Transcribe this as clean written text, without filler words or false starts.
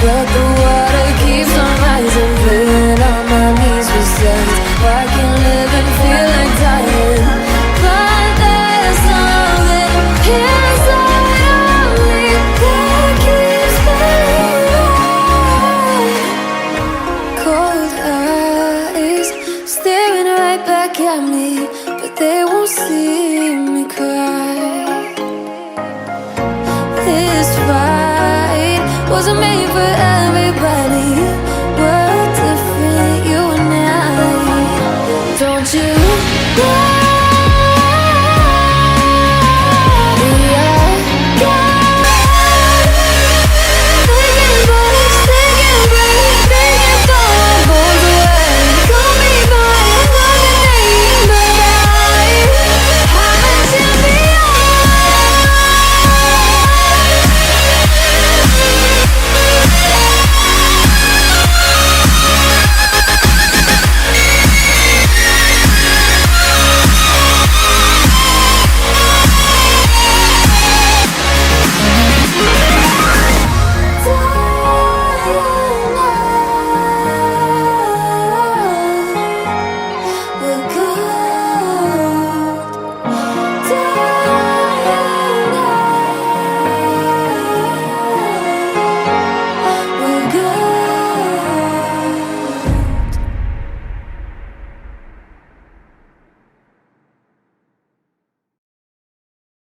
but the water keeps on rising, playing on my knees with signs. I can live and feel like dying, but there's something inside of me that keeps me alive. Cold eyes staring right back at me, but they won't see me cry. This fight wasn't made for